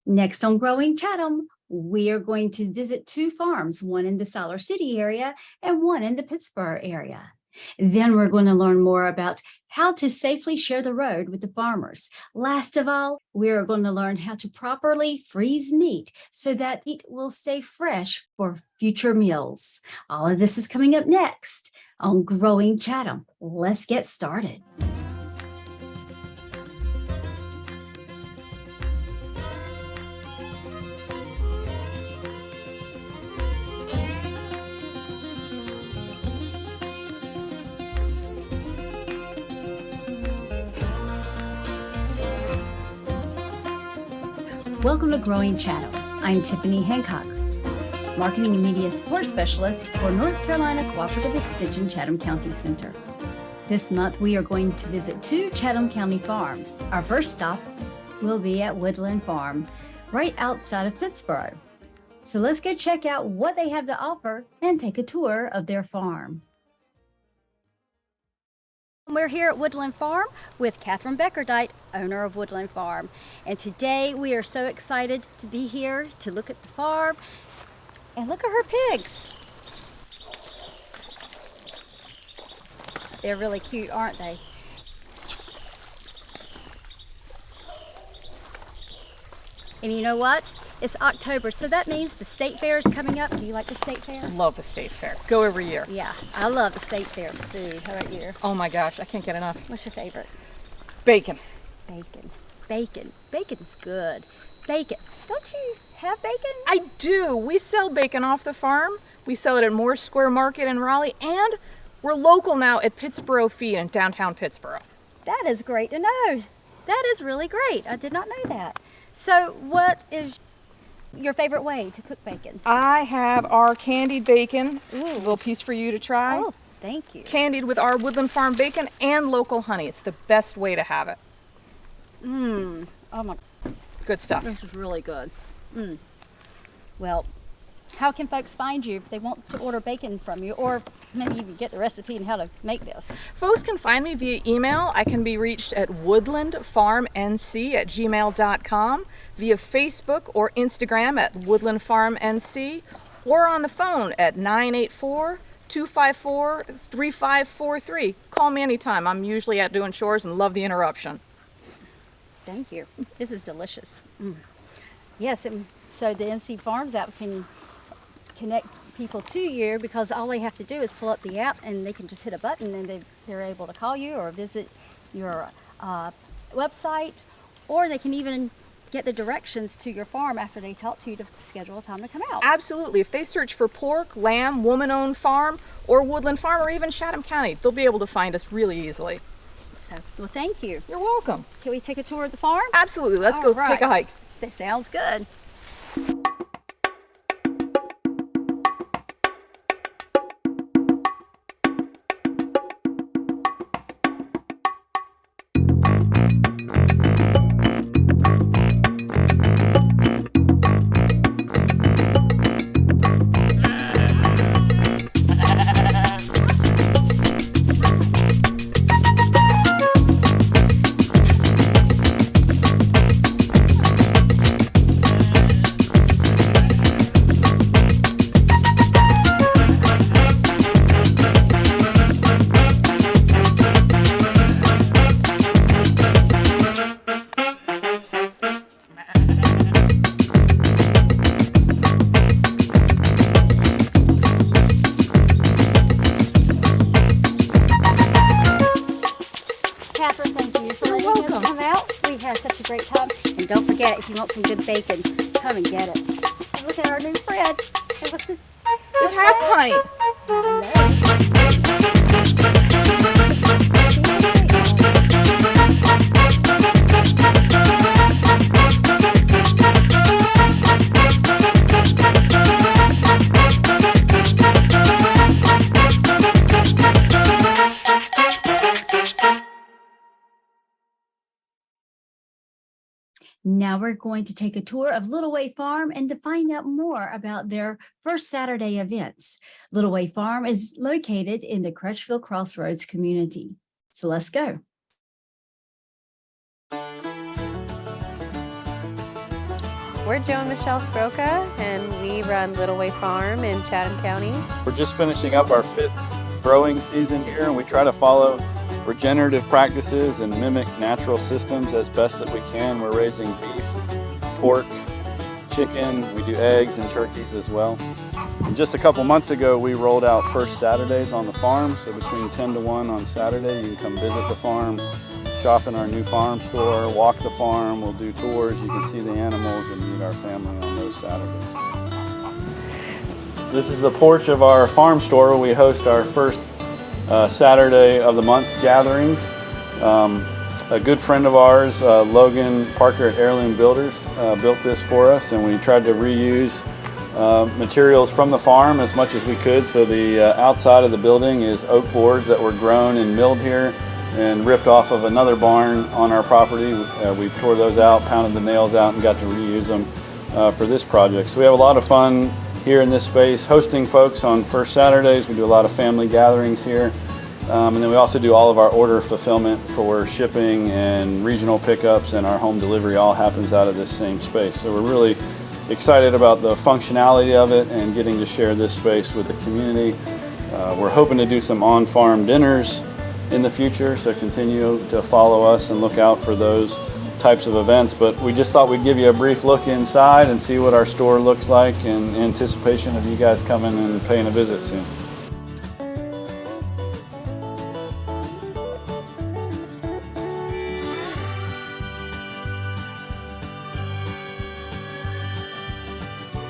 Next on Growing Chatham, we are going to visit two farms, one in the Siler City area and one in the Pittsburgh area. Then we're going to learn more about how to safely share the road with the farmers. Last of all, we are going to learn how to properly freeze meat so that it will stay fresh for future meals. All of this is coming up next on Growing Chatham. Let's get started. Welcome to Growing Chatham. I'm Tiffany Hancock, Marketing and Media Support Specialist for North Carolina Cooperative Extension Chatham County Center. This month, we are going to visit two Chatham County farms. Our first stop will be at Woodland Farm, right outside of Pittsburgh. So let's go check out what they have to offer and take a tour of their farm. We're here at Woodland Farm with Catherine Beckerdite, owner of Woodland Farm. And today we are so excited to be here to look at the farm and look at her pigs. They're really cute, aren't they? And you know what? It's October, so that means the state fair is coming up. Do you like the state fair? Love the state fair. Go every year. Yeah, I love the state fair food. How about you? Oh my gosh, I can't get enough. What's your favorite? Bacon. Bacon. Bacon. Bacon's good. Bacon. Don't you have bacon? I do. We sell bacon off the farm. We sell it at Moore Square Market in Raleigh, and we're local now at Pittsburgh Feed in downtown Pittsburgh. That is great to know. That is really great. I did not know that. So what is your favorite way to cook bacon? I have our candied bacon. Ooh. A little piece for you to try. Oh, thank you. Candied with our Woodland Farm bacon and local honey. It's the best way to have it. Oh my, Good stuff. this is really good. Well, how can folks find you if they want to order bacon from you, or maybe even get the recipe and how to make this? Folks can find me via email. I can be reached at woodlandfarmnc@gmail.com, via Facebook or Instagram at woodlandfarmnc, or on the phone at 984-254-3543. Call me anytime. I'm usually out doing chores and love the interruption. Thank you. This is delicious. Yes, and so the NC Farms app can connect people to you, because all they have to do is pull up the app and they can just hit a button and they're able to call you or visit your website, or they can even get the directions to your farm after they talk to you to schedule a time to come out. Absolutely. If they search for pork, lamb, woman-owned farm, or Woodland Farm, or even Chatham County, they'll be able to find us really easily. So, well, thank you. You're welcome. Can we take a tour of the farm? Absolutely. Let's go take a hike. That sounds good. Catherine, thank you for letting us come out. We had such a great time. And don't forget, if you want some good bacon, come and get it. And look at our new friend. Hey, what's this? It's half pint. Now we're going to take a tour of Little Way Farm and to find out more about their first Saturday events. Little Way Farm is located in the Crutchville Crossroads community. So let's go. We're Joe and Michelle Sroka, and we run Little Way Farm in Chatham County. We're just finishing up our 5th growing season here, and we try to follow regenerative practices and mimic natural systems as best that we can. We're raising beef, pork, chicken, we do eggs and turkeys as well. And just a couple months ago, we rolled out first Saturdays on the farm, so between 10 to 1 on Saturday, you can come visit the farm, shop in our new farm store, walk the farm, we'll do tours, you can see the animals and meet our family on those Saturdays. This is the porch of our farm store where we host our first Saturday of the month gatherings. A good friend of ours, Logan Parker at Heirloom Builders, built this for us, and we tried to reuse materials from the farm as much as we could. So the outside of the building is oak boards that were grown and milled here and ripped off of another barn on our property. We tore those out, pounded the nails out, and got to reuse them for this project. So we have a lot of fun here in this space, hosting folks on first Saturdays. We do a lot of family gatherings here. And then we also do all of our order fulfillment for shipping and regional pickups, and our home delivery all happens out of this same space. So we're really excited about the functionality of it and getting to share this space with the community. We're hoping to do some on-farm dinners in the future, so continue to follow us and look out for those types of events. But we just thought we'd give you a brief look inside and see what our store looks like in anticipation of you guys coming and paying a visit soon.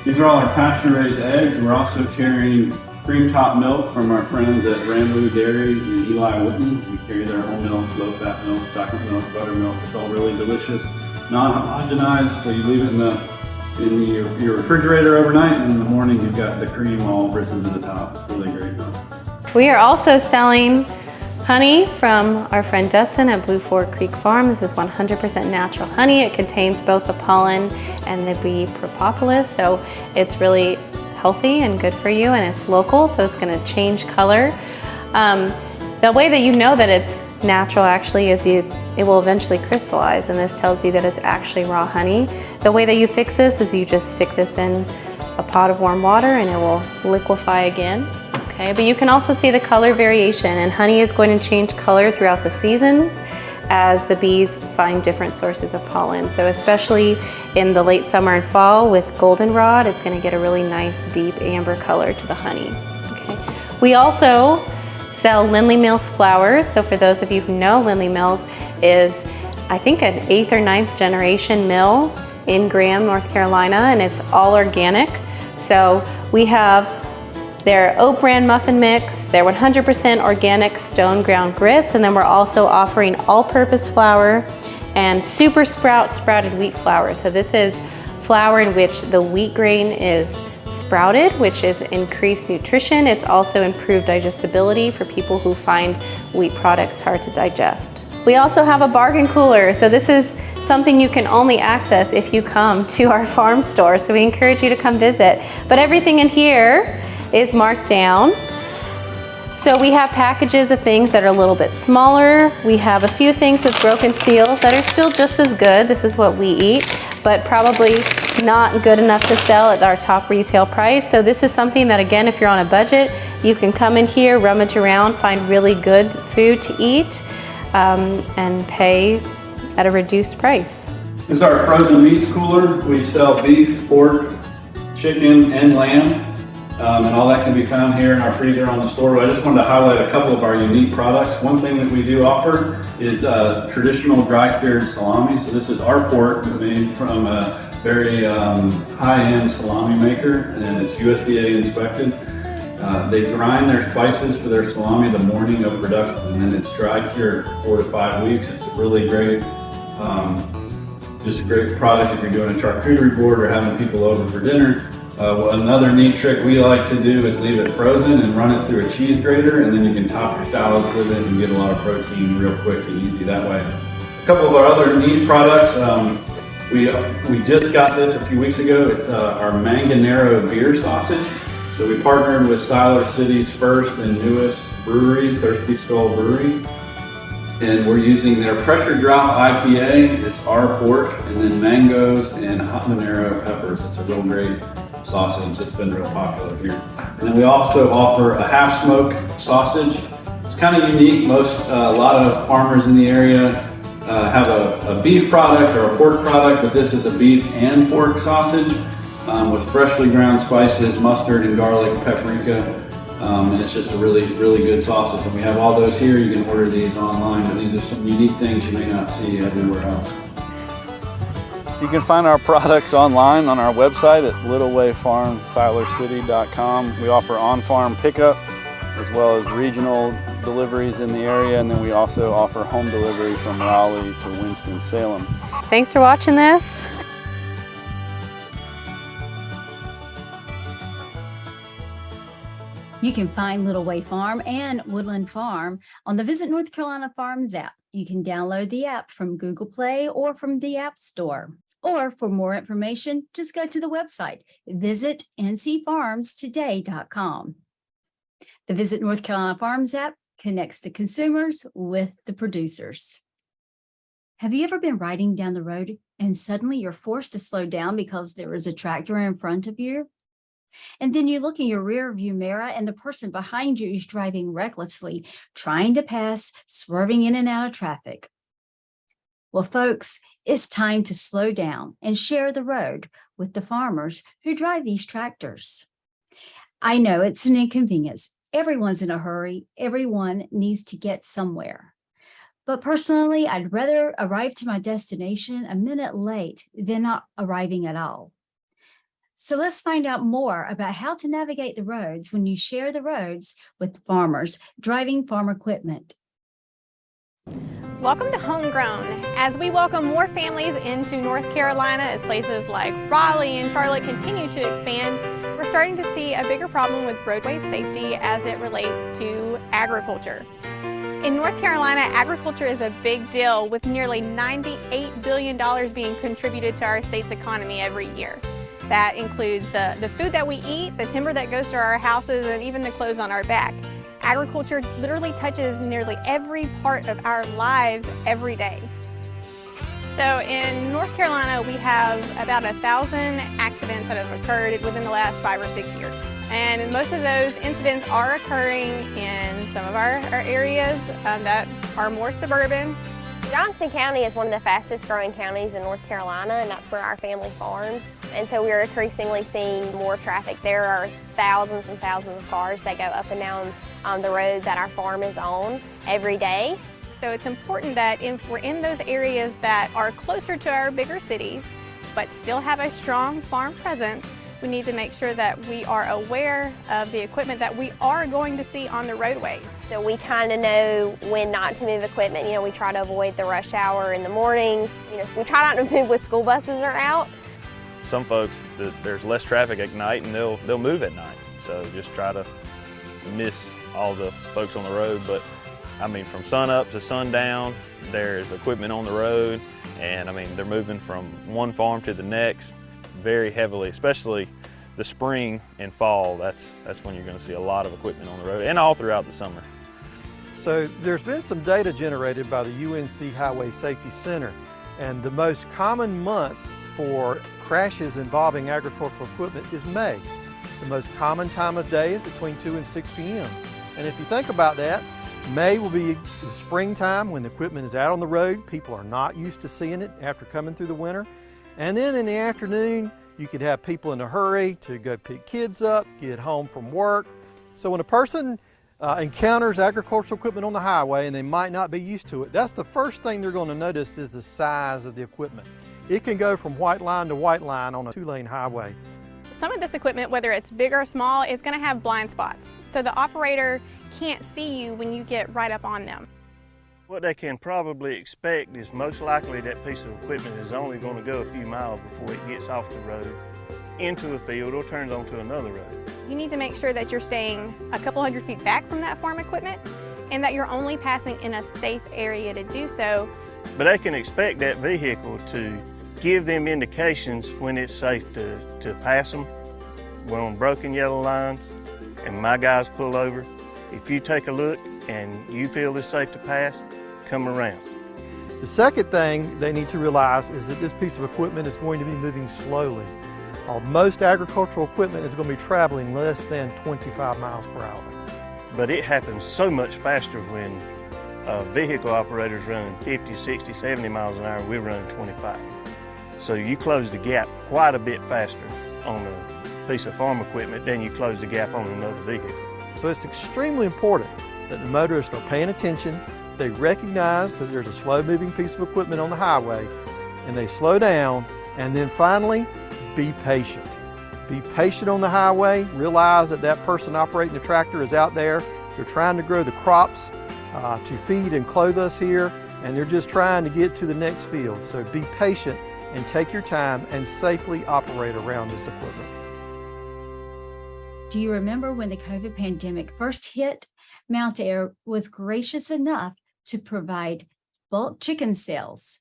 These are all our pasture-raised eggs. We're also carrying cream top milk from our friends at Rambloo Dairy in Eli Whitney. We carry their whole milk, low-fat milk, chocolate milk, buttermilk. It's all really delicious, non-homogenized. So you leave it in your refrigerator overnight, and in the morning you've got the cream all risen to the top. It's really great milk. We are also selling honey from our friend Dustin at Blue Fork Creek Farm. This is 100% natural honey. It contains both the pollen and the bee propolis, so it's really healthy and good for you, and it's local, so it's going to change color. The way that you know that it's natural actually is it will eventually crystallize, and this tells you that it's actually raw honey. The way that you fix this is you just stick this in a pot of warm water and it will liquefy again. Okay, but you can also see the color variation, and honey is going to change color throughout the seasons as the bees find different sources of pollen. So especially in the late summer and fall with goldenrod, it's going to get a really nice deep amber color to the honey. Okay. We also sell Lindley Mills flowers. So for those of you who know, Lindley Mills is, I think, an 8th or 9th generation mill in Graham, North Carolina, and it's all organic. So we have their oat bran muffin mix, their 100% organic stone ground grits, and then we're also offering all-purpose flour and super sprouted wheat flour. So this is flour in which the wheat grain is sprouted, which is increased nutrition. It's also improved digestibility for people who find wheat products hard to digest. We also have a bargain cooler. So this is something you can only access if you come to our farm store. So we encourage you to come visit. But everything in here is marked down. So we have packages of things that are a little bit smaller. We have a few things with broken seals that are still just as good. This is what we eat, but probably not good enough to sell at our top retail price. So this is something that, again, if you're on a budget, you can come in here, rummage around, find really good food to eat, and pay at a reduced price. This is our frozen meats cooler. We sell beef, pork, chicken, and lamb. And all that can be found here in our freezer on the store. But I just wanted to highlight a couple of our unique products. One thing that we do offer is traditional dry cured salami. So this is our pork made from a very high-end salami maker, and it's USDA inspected. They grind their spices for their salami the morning of production, and then it's dry cured for 4 to 5 weeks. It's a really great, just a great product if you're doing a charcuterie board or having people over for dinner. Another neat trick we like to do is leave it frozen and run it through a cheese grater, and then you can top your salads with it and get a lot of protein real quick and easy that way. A couple of our other neat products, we just got this a few weeks ago. It's our Manganero beer sausage. So we partnered with Siler City's first and newest brewery, Thirsty Skull Brewery. And we're using their Pressure Drop IPA. It's our pork, and then mangoes and habanero peppers. It's a real great sausage. It's been real popular here. And then we also offer a half smoke sausage. It's kind of unique. A lot of farmers in the area have a beef product or a pork product, but this is a beef and pork sausage with freshly ground spices, mustard and garlic, paprika. And it's just a really good sausage. And we have all those here. You can order these online, but these are some unique things you may not see everywhere else. You can find our products online on our website at littlewayfarmsilercity.com. We offer on-farm pickup as well as regional deliveries in the area, and then we also offer home delivery from Raleigh to Winston-Salem. Thanks for watching this. You can find Little Way Farm and Woodland Farm on the Visit North Carolina Farms app. You can download the app from Google Play or from the App Store. Or for more information, just go to the website, visitncfarmstoday.com. The Visit North Carolina Farms app connects the consumers with the producers. Have you ever been riding down the road and suddenly you're forced to slow down because there is a tractor in front of you? And then you look in your rear view mirror and the person behind you is driving recklessly, trying to pass, swerving in and out of traffic. Well, folks, it's time to slow down and share the road with the farmers who drive these tractors. I know it's an inconvenience. Everyone's in a hurry. Everyone needs to get somewhere. But personally, I'd rather arrive to my destination a minute late than not arriving at all. So let's find out more about how to navigate the roads when you share the roads with farmers driving farm equipment. Welcome to Homegrown. As we welcome more families into North Carolina as places like Raleigh and Charlotte continue to expand, we're starting to see a bigger problem with roadway safety as it relates to agriculture. In North Carolina, agriculture is a big deal with nearly $98 billion being contributed to our state's economy every year. That includes the food that we eat, the timber that goes to our houses, and even the clothes on our back. Agriculture literally touches nearly every part of our lives every day. So in North Carolina, we have about 1,000 accidents that have occurred within the last 5 or 6 years. And most of those incidents are occurring in some of our areas that are more suburban. Johnston County is one of the fastest growing counties in North Carolina, and that's where our family farms. And so we're increasingly seeing more traffic. There are thousands and thousands of cars that go up and down the road that our farm is on every day. So it's important that if we're in those areas that are closer to our bigger cities, but still have a strong farm presence, we need to make sure that we are aware of the equipment that we are going to see on the roadway. So we kind of know when not to move equipment. You know, we try to avoid the rush hour in the mornings. You know, we try not to move when school buses are out. Some folks, there's less traffic at night and they'll move at night. So just try to miss all the folks on the road. But I mean, from sun up to sundown, there's equipment on the road. And I mean, they're moving from one farm to the next very heavily, especially the spring and fall. That's when you're going to see a lot of equipment on the road, and all throughout the summer. So there's been some data generated by the UNC Highway Safety Center, and the most common month for crashes involving agricultural equipment is May. The most common time of day is between 2 and 6 p.m. And if you think about that, May will be the springtime when the equipment is out on the road. People are not used to seeing it after coming through the winter. And then in the afternoon, you could have people in a hurry to go pick kids up, get home from work. So when a person encounters agricultural equipment on the highway and they might not be used to it, that's the first thing they're going to notice is the size of the equipment. It can go from white line to white line on a 2-lane highway. Some of this equipment, whether it's big or small, is going to have blind spots. So the operator can't see you when you get right up on them. What they can probably expect is most likely that piece of equipment is only going to go a few miles before it gets off the road into a field or turns onto another road. You need to make sure that you're staying a couple hundred feet back from that farm equipment and that you're only passing in a safe area to do so. But they can expect that vehicle to give them indications when it's safe to pass them. We're on broken yellow lines and my guys pull over. If you take a look and you feel it's safe to pass, come around. The second thing they need to realize is that this piece of equipment is going to be moving slowly. Most agricultural equipment is going to be traveling less than 25 miles per hour. But it happens so much faster when vehicle operators running 50, 60, 70 miles an hour, we're running 25. So you close the gap quite a bit faster on a piece of farm equipment than you close the gap on another vehicle. So it's extremely important that the motorists are paying attention, they recognize that there's a slow-moving piece of equipment on the highway, and they slow down, and then finally, be patient. Be patient on the highway, realize that that person operating the tractor is out there, they're trying to grow the crops to feed and clothe us here, and they're just trying to get to the next field. So be patient and take your time and safely operate around this equipment. Do you remember when the COVID pandemic first hit? Mount Air was gracious enough to provide bulk chicken sales.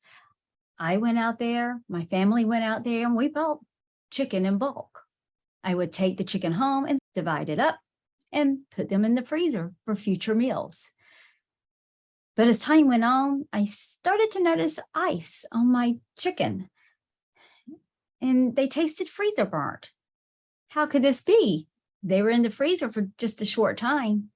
I went out there, my family went out there, and we bought chicken in bulk. I would take the chicken home and divide it up and put them in the freezer for future meals. But as time went on, I started to notice ice on my chicken, and they tasted freezer burnt. How could this be? They were in the freezer for just a short time.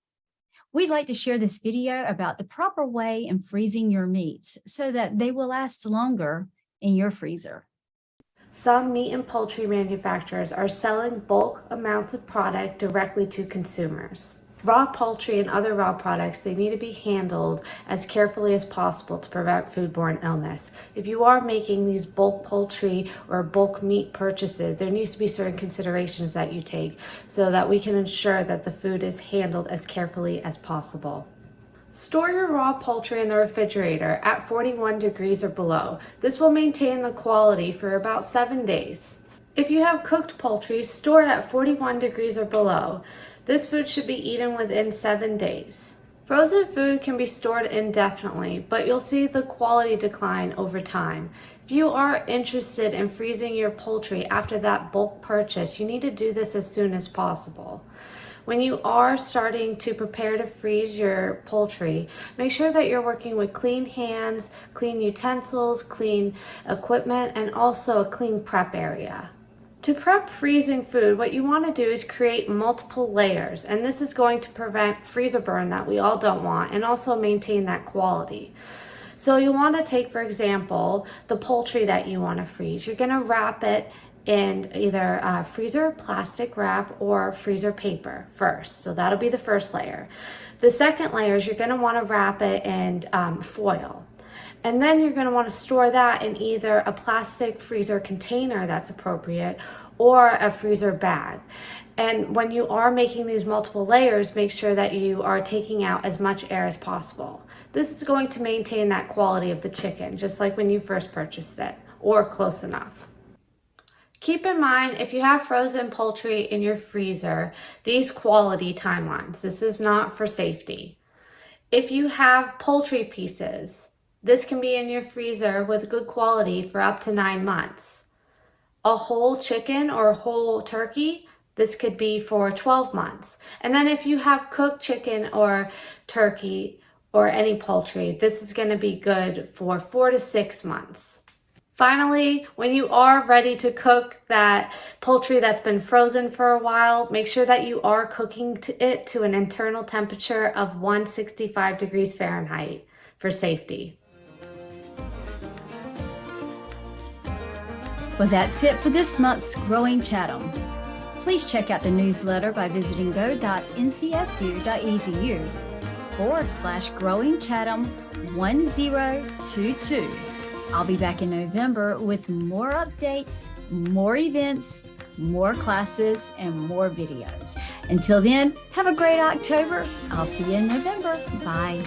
We'd like to share this video about the proper way in freezing your meats so that they will last longer in your freezer. Some meat and poultry manufacturers are selling bulk amounts of product directly to consumers. Raw poultry and other raw products, they need to be handled as carefully as possible to prevent foodborne illness. If you are making these bulk poultry or bulk meat purchases, there needs to be certain considerations that you take so that we can ensure that the food is handled as carefully as possible. Store your raw poultry in the refrigerator at 41 degrees or below. This will maintain the quality for about 7 days. If you have cooked poultry, store it at 41 degrees or below. This food should be eaten within 7 days. Frozen food can be stored indefinitely, but you'll see the quality decline over time. If you are interested in freezing your poultry after that bulk purchase, you need to do this as soon as possible. When you are starting to prepare to freeze your poultry, make sure that you're working with clean hands, clean utensils, clean equipment, and also a clean prep area. To prep freezing food, what you want to do is create multiple layers, and this is going to prevent freezer burn that we all don't want and also maintain that quality. So you want to take, for example, the poultry that you want to freeze. You're going to wrap it in either freezer plastic wrap or freezer paper first. So that'll be the first layer. The second layer is you're going to want to wrap it in foil. And then you're going to want to store that in either a plastic freezer container that's appropriate or a freezer bag. And when you are making these multiple layers, make sure that you are taking out as much air as possible. This is going to maintain that quality of the chicken, just like when you first purchased it, or close enough. Keep in mind, if you have frozen poultry in your freezer, these quality timelines. This is not for safety. If you have poultry pieces, this can be in your freezer with good quality for up to 9 months. A whole chicken or a whole turkey, this could be for 12 months. And then if you have cooked chicken or turkey or any poultry, this is going to be good for 4 to 6 months. Finally, when you are ready to cook that poultry that's been frozen for a while, make sure that you are cooking it to an internal temperature of 165 degrees Fahrenheit for safety. Well, that's it for this month's Growing Chatham. Please check out the newsletter by visiting go.ncsu.edu/Growing Chatham 1022. I'll be back in November with more updates, more events, more classes, and more videos. Until then, have a great October. I'll see you in November. Bye.